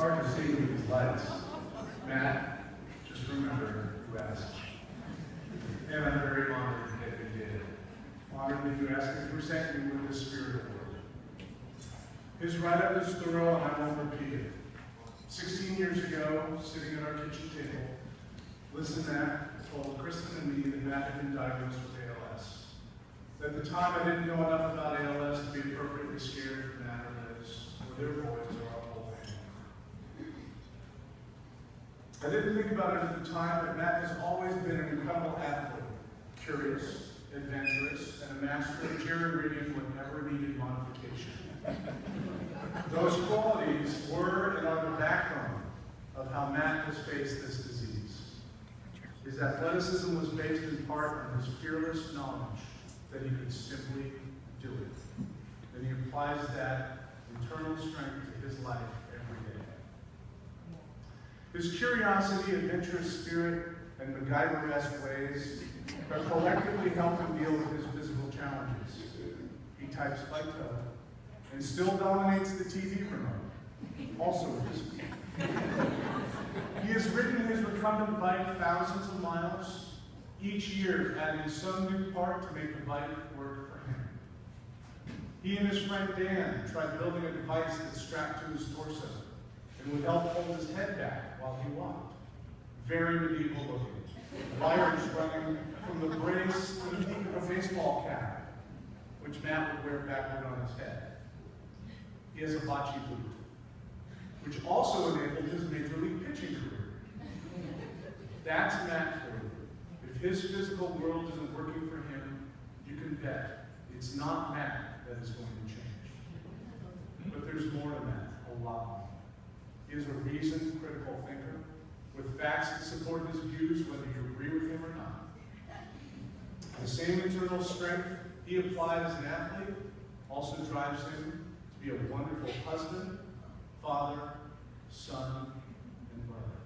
hard to see with these lights. Matt, just remember who asked. And I'm very honored that you did. Honored that you asked me to present you with this Spirit Award. His write-up is thorough, and I won't repeat it. 16 years ago, sitting at our kitchen table, Liz and Matt told Kristen and me that Matt had been diagnosed with ALS. At the time, I didn't know enough about ALS to be appropriately scared for Matt or Liz, or their boys, or our whole family. I didn't think about it at the time, but Matt has always been an incredible athlete, curious, adventurous, and a master of jerry-rigging whenever needed modification. Those qualities were and are the backbone of how Matt has faced this disease. His athleticism was based in part on his fearless knowledge that he could simply do it. And he applies that internal strength to his life every day. His curiosity, adventurous spirit, and MacGyver-esque ways have collectively helped him deal with his physical challenges. He types by toe and still dominates the TV remote, also with his feet. He has ridden his recumbent bike thousands of miles, each year adding some new part to make the bike work for him. He and his friend Dan tried building a device that strapped to his torso and would help hold his head back while he walked. Very medieval looking. Wires running from the brace to the peak of a baseball cap, which Matt would wear backward on his head. He has a bocce boot, which also enabled his major league pitching career. That's Matt for you. If his physical world isn't working for him, you can bet it's not Matt that is going to change. But there's more to Matt, a lot more. He is a reasoned, critical thinker with facts that support his views, whether you agree with him or not. The same internal strength he applied as an athlete also drives him to be a wonderful husband, father, son, and brother.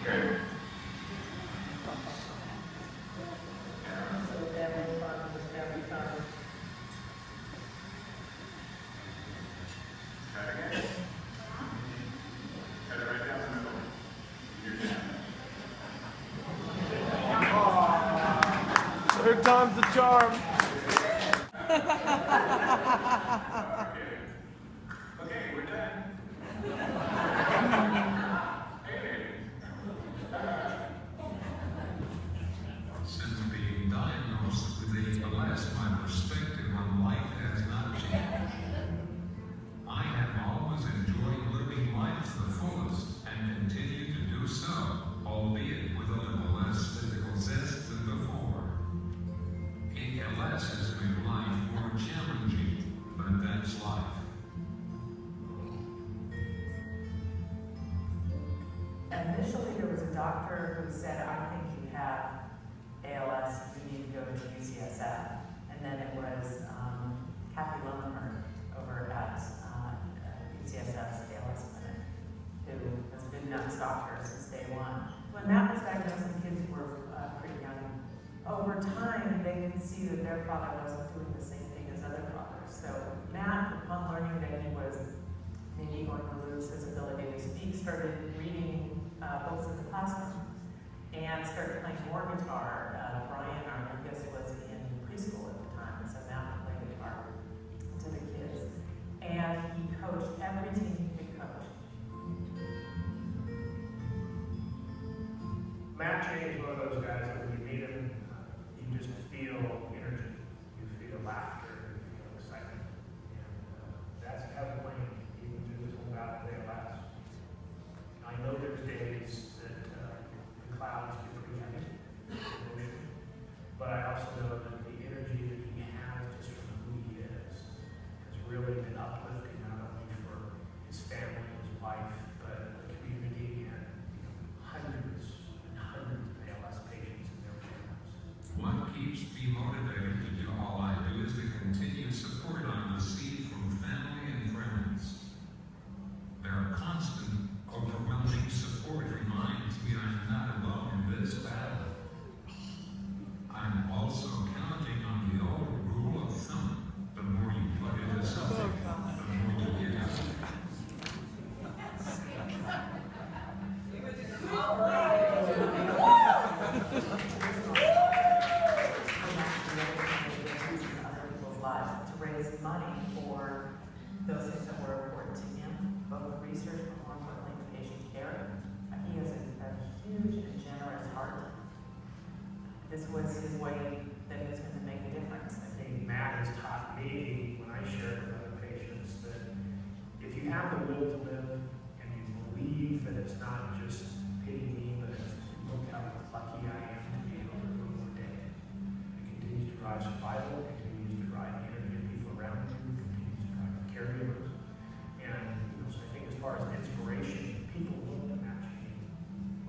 Okay. Third time's the charm. Okay, we're done. Since being diagnosed with ALS, my perspective on life has not changed. I have always enjoyed living life to the fullest and continue to do so, albeit with a little less physical zest than before. ALS has made life more challenging, but that's life. Initially, there was a doctor who said, I think you have ALS, you need to go to UCSF. And then it was Kathy Lummer over at UCSF's ALS clinic, who has been Matt's doctor since day one. When Matt was diagnosed, the kids were pretty young. Over time, they could see that their father wasn't doing the same thing as other fathers. So Matt, upon learning that he was maybe going to lose his ability to speak, started reading books in the classroom and started playing more guitar. Brian, our youngest, was in preschool at the time, so Matt would play guitar to the kids. And he coached every team he could coach. Matt Chaney is one of those guys that when you meet him, you just feel energy. raise money for those things that were important to him, both research, but more importantly, the patient care. He has a huge and generous heart. This was his way that he was going to make a difference. I think Matt has taught me, when I share with other patients, that if you have the will to live and you believe that it's not just pity me, but it's look how lucky I am to be able to live one day. It continues to drive survival, it continues to drive interviewing people around you, it continues to drive caregivers. And so I think as far as inspiration, people look to Matt Chaney.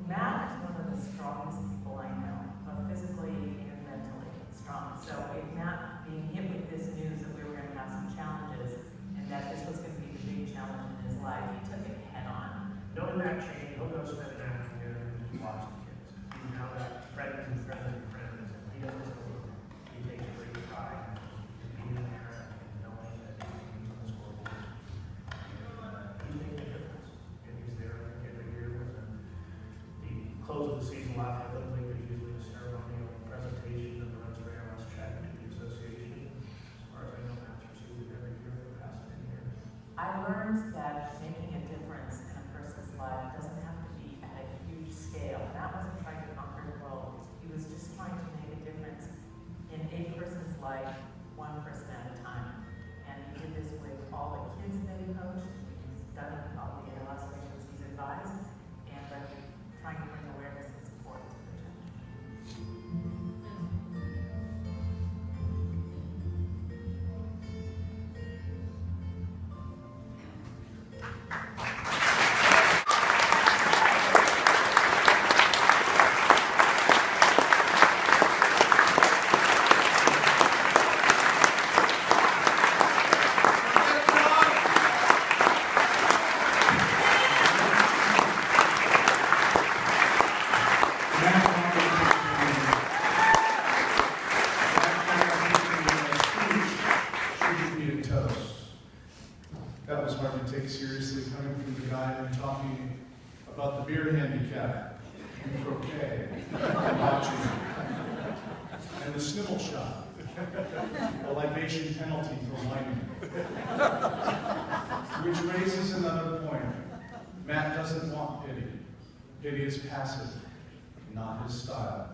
Matt is one of the strongest people I know, both physically and mentally strong. So with Matt being hit with this news that we were going to have some challenges and that this was going to be the big challenge in his life, he took it head on. Knowing Matt Chaney, he'll go spend an afternoon and just watch the kids. He's now got friends and friends and friends, and he doesn't know them. He takes great pride in being there and knowing that he's on the scoreboard. He's making a difference, and he's there every year with them. He closes the season off with them. There's usually a ceremonial presentation of the runs for ALS Check to the association. As far as I know, Matt's received it every year for the past 10 years. I learned that making a difference in a person's life doesn't have to be at a huge scale. Matt wasn't trying to conquer the world. He was just trying to make a difference in a person's life, one person at a time. And he did this with all the kids that he coached. He's done it with all the ALS patients he's advised, and trying to bring awareness and support to the church. That was hard to take seriously, coming from the guy who taught me about the beer handicap, and croquet, and bocce, and the snivel shot, a libation penalty for whining. Which raises another point. Matt doesn't want pity. Pity is passive, not his style.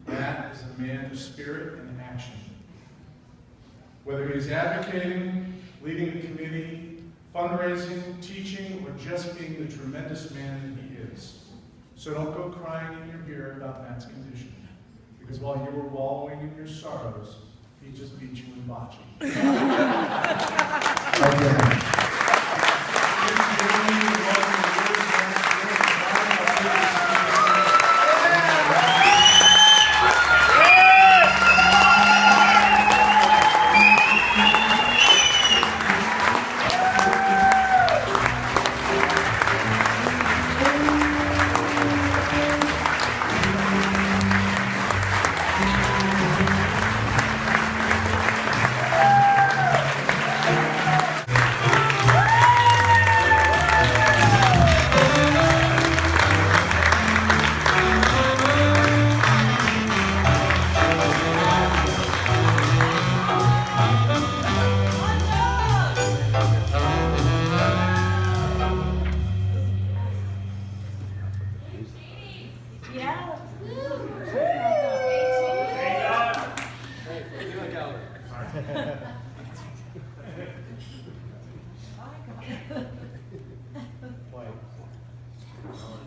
Matt is a man of spirit and action. Whether he's advocating, leading a committee, fundraising, teaching, or just being the tremendous man that he is. So don't go crying in your beer about Matt's condition, because while you were wallowing in your sorrows, he just beat you in bocce.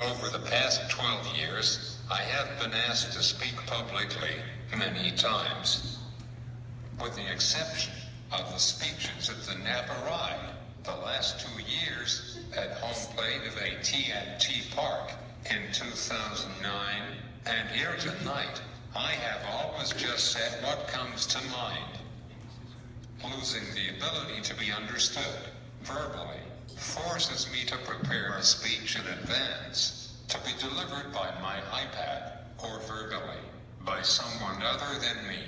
Over the past 12 years, I have been asked to speak publicly many times, with the exception of the speeches at the Napa Ride, the last 2 years at home plate of AT&T Park in 2009, and here tonight. I have always just said what comes to mind. Losing the ability to be understood verbally forces me to prepare a speech in advance to be delivered by my iPad or verbally by someone other than me.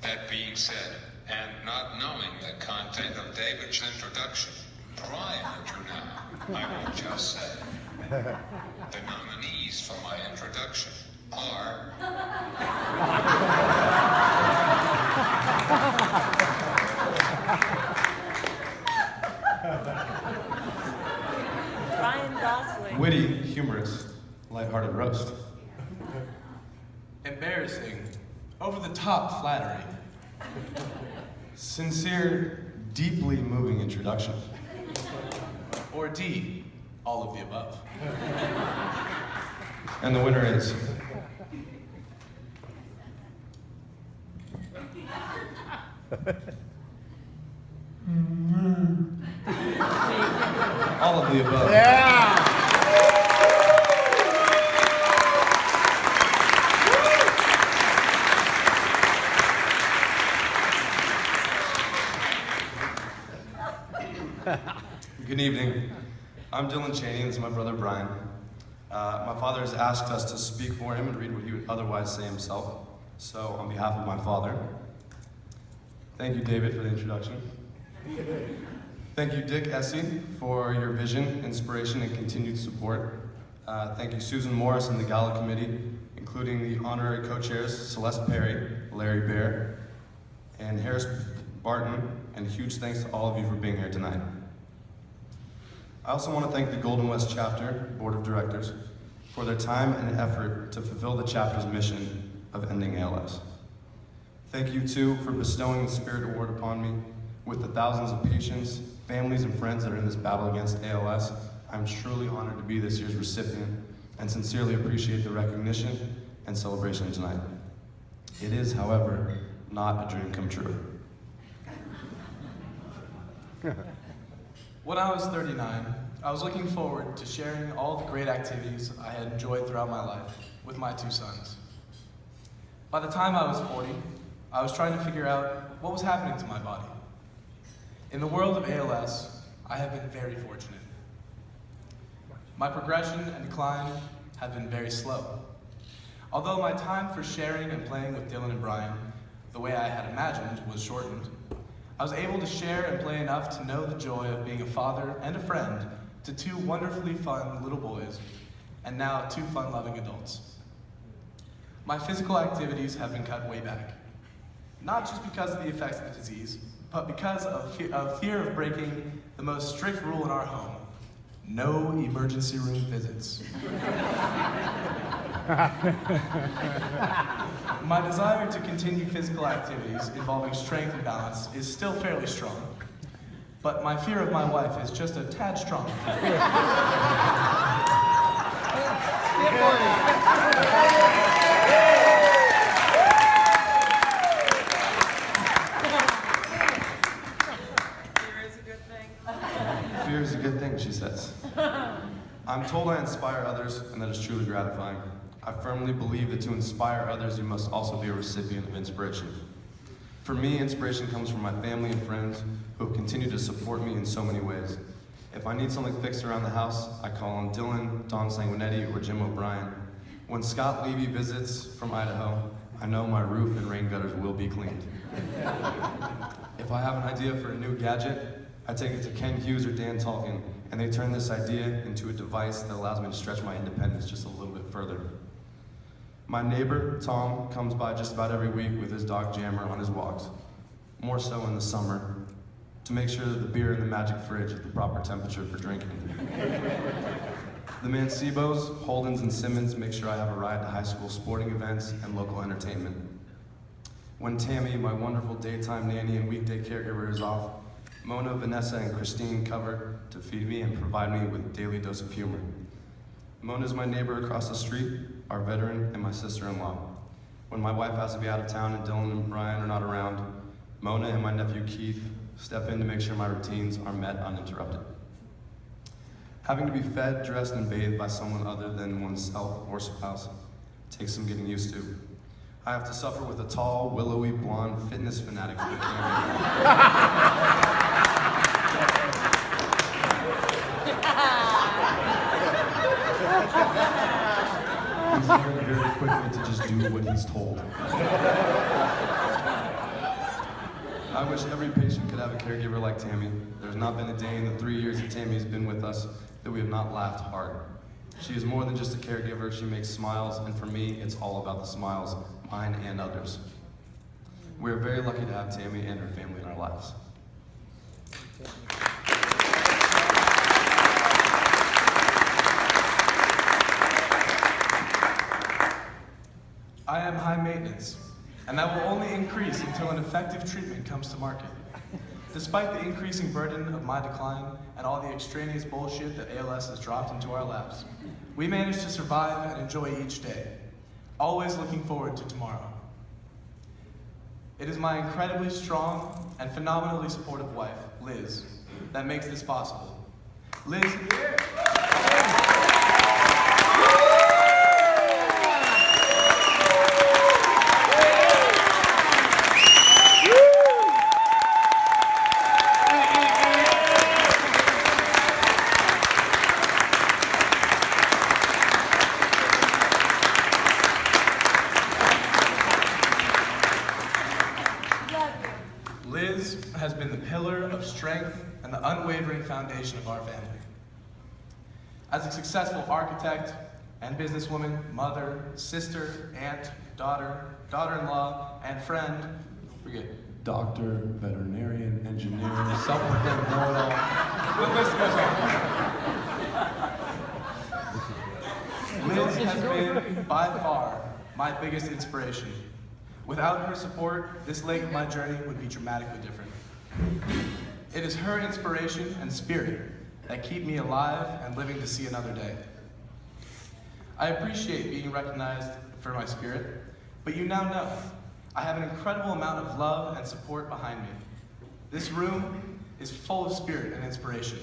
That being said, and not knowing the content of David's introduction prior to now, I will just say the nominees for my introduction are Ryan Gosling. Witty, humorous, lighthearted roast. Embarrassing, over-the-top flattery. Sincere, deeply moving introduction. Or D, all of the above. And the winner is... all of the above. Good evening. I'm Dylan Chaney, and this is my brother Brian. My father has asked us to speak for him and read what he would otherwise say himself. So, on behalf of my father, thank you, David, for the introduction. Thank you, Dick Essie, for your vision, inspiration, and continued support. Thank you, Susan Morris and the Gala Committee, including the honorary co-chairs, Celeste Perry, Larry Bear, and Harris Barton, and huge thanks to all of you for being here tonight. I also want to thank the Golden West Chapter Board of Directors for their time and effort to fulfill the chapter's mission of ending ALS. Thank you, too, for bestowing the Spirit Award upon me. With the thousands of patients, families, and friends that are in this battle against ALS, I'm truly honored to be this year's recipient and sincerely appreciate the recognition and celebration tonight. It is, however, not a dream come true. When I was 39, I was looking forward to sharing all the great activities I had enjoyed throughout my life with my two sons. By the time I was 40, I was trying to figure out what was happening to my body. In the world of ALS, I have been very fortunate. My progression and decline have been very slow. Although my time for sharing and playing with Dylan and Brian, the way I had imagined, was shortened, I was able to share and play enough to know the joy of being a father and a friend to two wonderfully fun little boys, and now two fun-loving adults. My physical activities have been cut way back, not just because of the effects of the disease, but because of fear of breaking the most strict rule in our home: no emergency room visits. My desire to continue physical activities involving strength and balance is still fairly strong, but my fear of my wife is just a tad stronger. Fear is a good thing, she says. I'm told I inspire others, and that is truly gratifying. I firmly believe that to inspire others, you must also be a recipient of inspiration. For me, inspiration comes from my family and friends who have continued to support me in so many ways. If I need something fixed around the house, I call on Dylan, Don Sanguinetti, or Jim O'Brien. When Scott Levy visits from Idaho, I know my roof and rain gutters will be cleaned. If I have an idea for a new gadget, I take it to Ken Hughes or Dan Tolkien, and they turn this idea into a device that allows me to stretch my independence just a little bit further. My neighbor, Tom, comes by just about every week with his dog Jammer on his walks, more so in the summer, to make sure that the beer in the magic fridge is the proper temperature for drinking. The Mancebos, Holdens, and Simmons make sure I have a ride to high school sporting events and local entertainment. When Tammy, my wonderful daytime nanny and weekday caregiver, is off, Mona, Vanessa, and Christine cover to feed me and provide me with a daily dose of humor. Mona's my neighbor across the street, our veteran, and my sister-in-law. When my wife has to be out of town and Dylan and Brian are not around, Mona and my nephew Keith step in to make sure my routines are met uninterrupted. Having to be fed, dressed, and bathed by someone other than oneself or spouse takes some getting used to. I have to suffer with a tall, willowy, blonde fitness fanatic for the camera. He's learned very quickly to just do what he's told. I wish every patient could have a caregiver like Tammy. There's not been a day in the 3 years that Tammy's been with us that we have not laughed hard. She is more than just a caregiver. She makes smiles, and for me, it's all about the smiles, mine and others. We are very lucky to have Tammy and her family in our lives. I am high maintenance, and that will only increase until an effective treatment comes to market. Despite the increasing burden of my decline and all the extraneous bullshit that ALS has dropped into our laps, we manage to survive and enjoy each day, always looking forward to tomorrow. It is my incredibly strong and phenomenally supportive wife, Liz, that makes this possible. Liz, Liz has been the pillar of strength and the unwavering foundation of our family. As a successful architect and businesswoman, mother, sister, aunt, daughter, daughter-in-law, and friend, don't forget, doctor, veterinarian, engineer, self-proclaimed know-it-all. The list goes on. Liz has been, by far, my biggest inspiration. Without her support, this leg of my journey would be dramatically different. It is her inspiration and spirit that keep me alive and living to see another day. I appreciate being recognized for my spirit, but you now know I have an incredible amount of love and support behind me. This room is full of spirit and inspiration.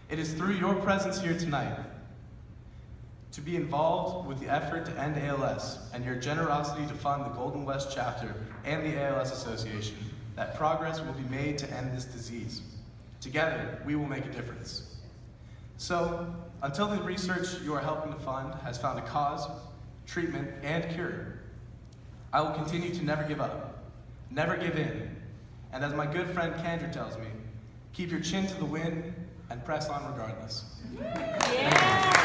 It is through your presence here tonight, to be involved with the effort to end ALS, and your generosity to fund the Golden West chapter and the ALS Association, that progress will be made to end this disease. Together, we will make a difference. So, until the research you are helping to fund has found a cause, treatment, and cure, I will continue to never give up, never give in, and as my good friend Kendra tells me, keep your chin to the wind and press on regardless. Yeah.